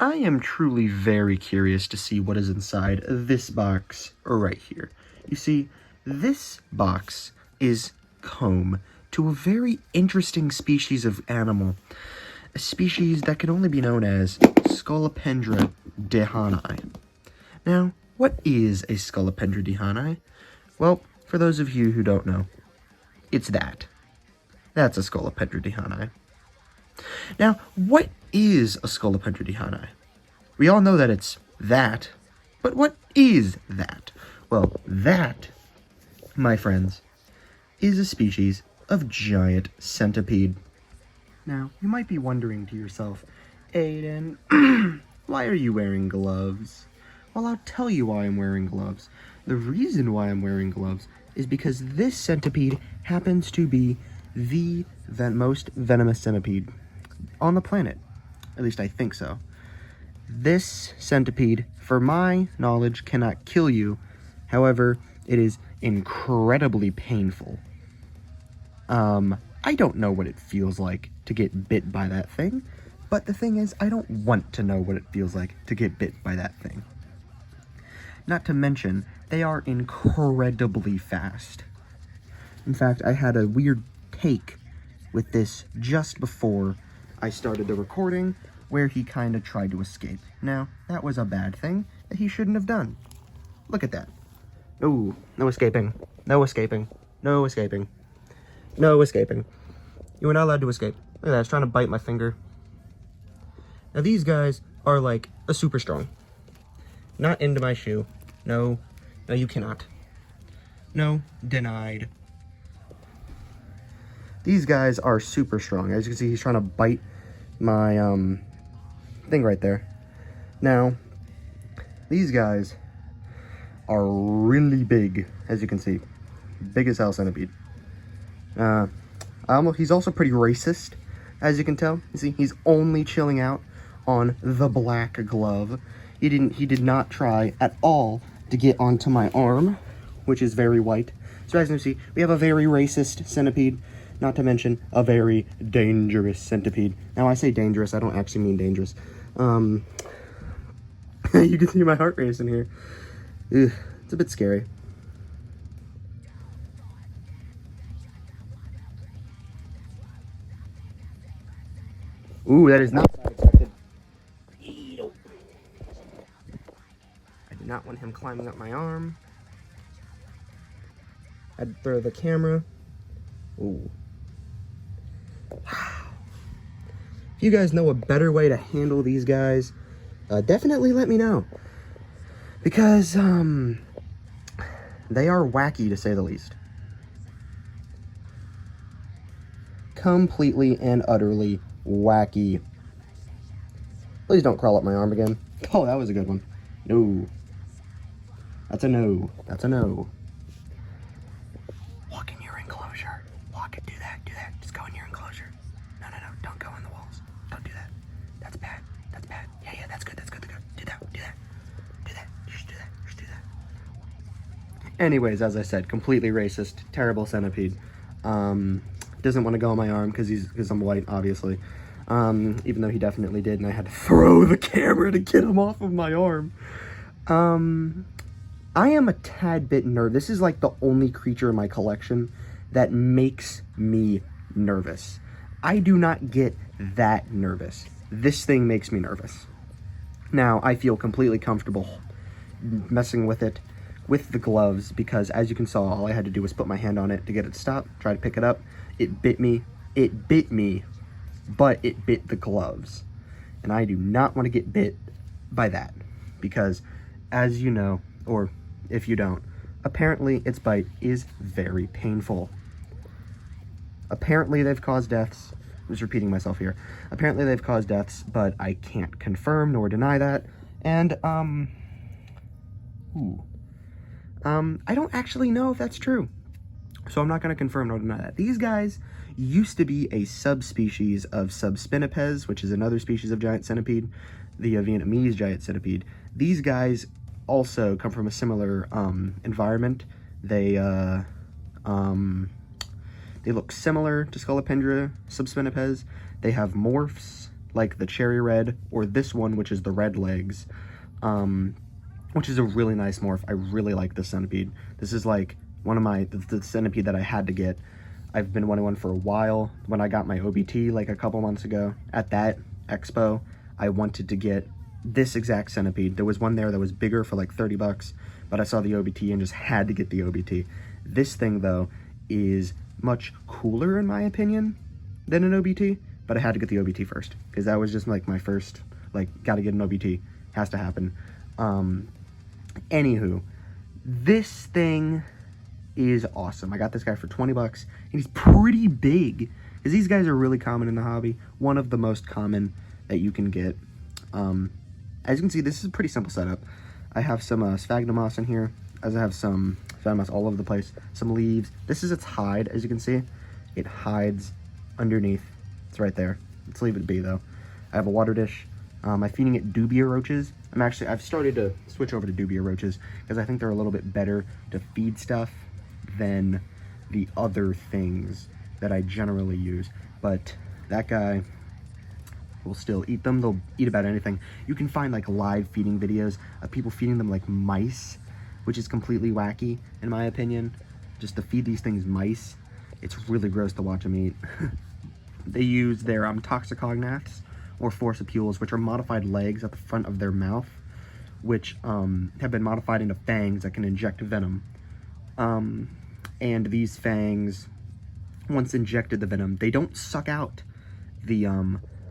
I am truly very curious to see what is inside this box right here. You see, this box is home to a very interesting species of animal, a species that can only be known as Scolopendra dehani. Now, what is a Scolopendra dehani? Well, for those of you who don't know, it's that. That's a Scolopendra dehani. Now, what is a Scolopendra dehani? We all know that it's that, but what is that? Well, that, my friends, is a species of giant centipede. Now, you might be wondering to yourself, Aiden, why are you wearing gloves? Well, I'll tell you why I'm wearing gloves. The reason why I'm wearing gloves is because this centipede happens to be the most venomous centipede on the planet. At least I think so. This centipede, for my knowledge, cannot kill you. However, it is incredibly painful. I don't know what it feels like to get bit by that thing, but the thing is, I don't want to know what it feels like to get bit by that thing. Not to mention, they are incredibly fast. In fact, I had a weird take with this just before I started the recording, where he kind of tried to escape. Now, that was a bad thing that he shouldn't have done. Look at that. Ooh, no escaping. No escaping. No escaping. No escaping. You were not allowed to escape. Look at that, it's trying to bite my finger. Now these guys are like a super strong. Not into my shoe. No. No, you cannot. No, denied. These guys are super strong. As you can see, he's trying to bite my thing right there. Now, these guys are really big, as you can see. Big as hell centipede. He's also pretty racist, as you can tell. You see, he's only chilling out on the black glove. He did not try at all to get onto my arm, which is very white. So as you can see, we have a very racist centipede, not to mention a very dangerous centipede. Now I say dangerous, I don't actually mean dangerous. You can see my heart racing here. Ugh, it's a bit scary. Ooh, that is not what I expected. I do not want him climbing up my arm. I'd throw the camera. Ooh. If you guys know a better way to handle these guys, definitely let me know. Because, they are wacky, to say the least. Completely and utterly wacky. Please don't crawl up my arm again. Oh, that was a good one. No. That's a no. That's a no. Walk in your enclosure. Walk it. Do that. Do that. Just go in your enclosure. No, no, no. Don't go in the walls. Don't do that. That's bad. That's bad. Yeah, yeah. That's good. That's good. That's good. Do that. Do that. Do that. Just do that. Just do that. Anyways, as I said, completely racist. Terrible centipede. Doesn't want to go on my arm because I'm white, obviously. Even though he definitely did, and I had to throw the camera to get him off of my arm. I am a tad bit nervous. This is like the only creature in my collection that makes me nervous. I do not get that nervous. This thing makes me nervous. Now, I feel completely comfortable messing with it with the gloves because, as you can saw, all I had to do was put my hand on it to get it to stop, try to pick it up. It bit me, but it bit the gloves. And I do not want to get bit by that because, as you know, or if you don't, apparently its bite is very painful. Apparently they've caused deaths. I'm just repeating myself here. Apparently they've caused deaths, but I can't confirm nor deny that. And, I don't actually know if that's true. So I'm not going to confirm nor deny that. These guys used to be a subspecies of Subspinipes, which is another species of giant centipede, the Vietnamese giant centipede. These guys also come from a similar environment. They look similar to Scolopendra subspinipes. They have morphs like the cherry red, or this one, which is the red legs, which is a really nice morph. I really like this centipede. This is like one of the centipede that I had to get. I've been wanting one for a while. When I got my OBT like a couple months ago at that expo, I wanted to get this exact centipede. There was one there that was bigger for like 30 bucks, but I saw the OBT and just had to get the OBT. This thing though is much cooler in my opinion than an OBT, but I had to get the OBT first because that was just like my first, like, gotta get an OBT, has to happen. Anywho, this thing is awesome. I got this guy for 20 bucks, and he's pretty big, because these guys are really common in the hobby. One of the most common that you can get. As you can see, this is a pretty simple setup. I have some sphagnum moss in here, as I have some sphagnum moss all over the place, some leaves. This is its hide, as you can see. It hides underneath. It's right there. Let's leave it be, though. I have a water dish. I'm feeding it dubia roaches. I've started to switch over to dubia roaches because I think they're a little bit better to feed stuff than the other things that I generally use. But that guy will still eat them. They'll eat about anything. You can find like live feeding videos of people feeding them like mice, which is completely wacky in my opinion. Just to feed these things mice, it's really gross to watch them eat. They use their toxicognaths, or forcipules, which are modified legs at the front of their mouth, which have been modified into fangs that can inject venom. And these fangs, once injected the venom, they don't suck out the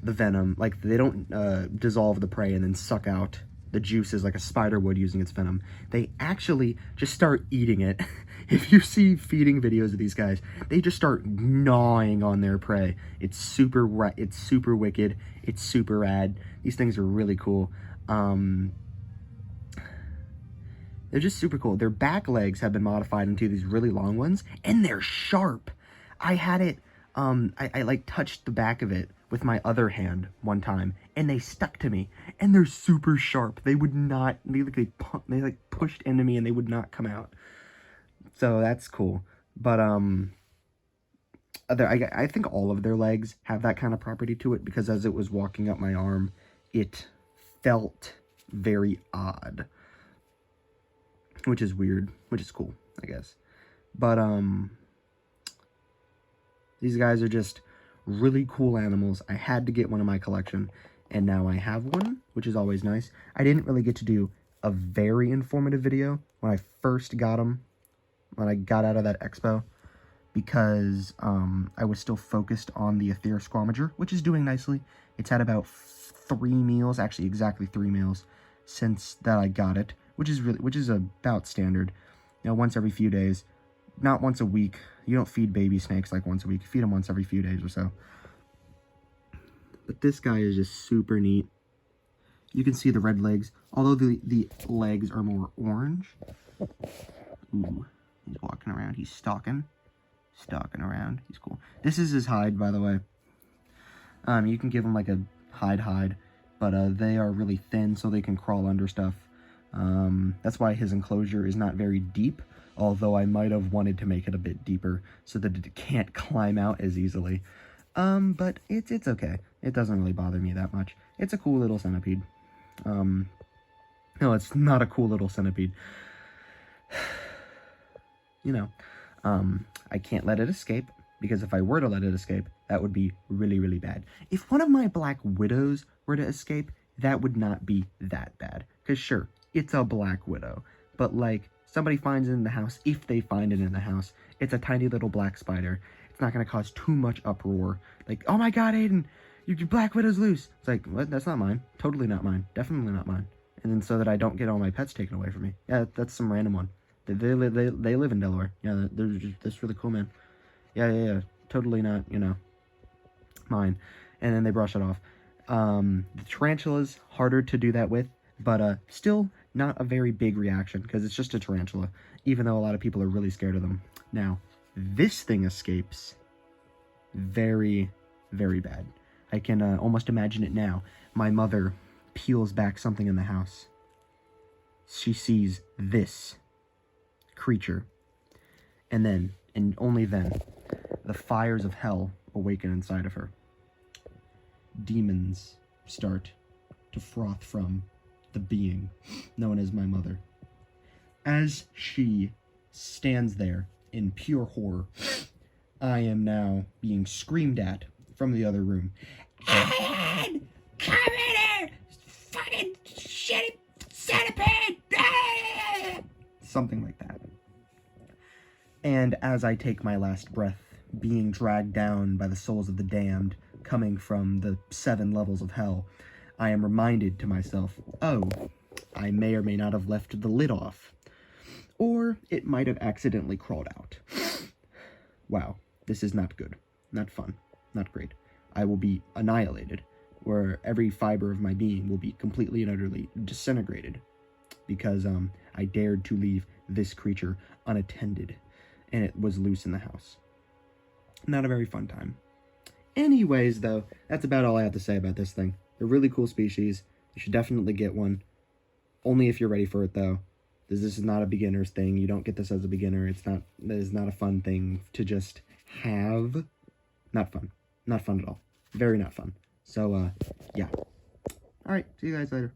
venom. Like, they don't dissolve the prey and then suck out the juices like a spider would using its venom. They actually just start eating it. If you see feeding videos of these guys, they just start gnawing on their prey. It's super wicked. It's super rad. These things are really cool. They're just super cool. Their back legs have been modified into these really long ones, and they're sharp. I had it, I like touched the back of it with my other hand one time, and they stuck to me, and they're super sharp. They would not, they like pushed into me, and they would not come out. So that's cool. But I think all of their legs have that kind of property to it, because as it was walking up my arm, it felt very odd, which is weird, which is cool, I guess. But these guys are just really cool animals. I had to get one in my collection, and now I have one, which is always nice. I didn't really get to do a very informative video when I first got them, when I got out of that expo, because I was still focused on the Aether Squamager, which is doing nicely. It's had about 3 meals, actually exactly 3 meals, since that I got it, which is about standard. You know, once every few days, not once a week. You don't feed baby snakes like once a week. You feed them once every few days or so. But this guy is just super neat. You can see the red legs, although the legs are more orange. Ooh, he's walking around. He's stalking around. He's cool. This is his hide, by the way. You can give him like a hide, but they are really thin, so they can crawl under stuff. That's why his enclosure is not very deep, although I might have wanted to make it a bit deeper so that it can't climb out as easily. But it's okay. It doesn't really bother me that much. It's a cool little centipede. No, it's not a cool little centipede. You know, I can't let it escape, because if I were to let it escape, that would be really, really bad. If one of my black widows were to escape, that would not be that bad. Because sure, it's a black widow, but like, somebody finds it in the house, if they find it in the house, it's a tiny little black spider. It's not going to cause too much uproar. Like, oh my god, Aiden, your black widow's loose. It's like, what? That's not mine. Totally not mine. Definitely not mine. And then so that I don't get all my pets taken away from me. Yeah, that's some random one. They live in Delaware. Yeah, that's really cool, man. Yeah. Totally not, you know, mine. And then they brush it off. The tarantula's harder to do that with, but still not a very big reaction, because it's just a tarantula, even though a lot of people are really scared of them. Now, this thing escapes very, very bad. I can almost imagine it now. My mother peels back something in the house. She sees this creature, and then, and only then, the fires of hell awaken inside of her. demons start to froth from the being known as my mother. As she stands there in pure horror, I am now being screamed at from the other room. Alan! Come in here! Fucking shitty centipede! Ah! Something like that. And as I take my last breath, being dragged down by the souls of the damned, coming from the 7 levels of hell, I am reminded to myself, oh, I may or may not have left the lid off. Or it might have accidentally crawled out. Wow, this is not good. Not fun. Not great. I will be annihilated, where every fiber of my being will be completely and utterly disintegrated, because I dared to leave this creature unattended, and it was loose in the house. Not a very fun time. Anyways, though, that's about all I have to say about this thing. They're a really cool species. You should definitely get one. Only if you're ready for it, though. This is not a beginner's thing. You don't get this as a beginner. It is not a fun thing to just have. Not fun. Not fun at all. Very not fun. So, yeah. Alright, see you guys later.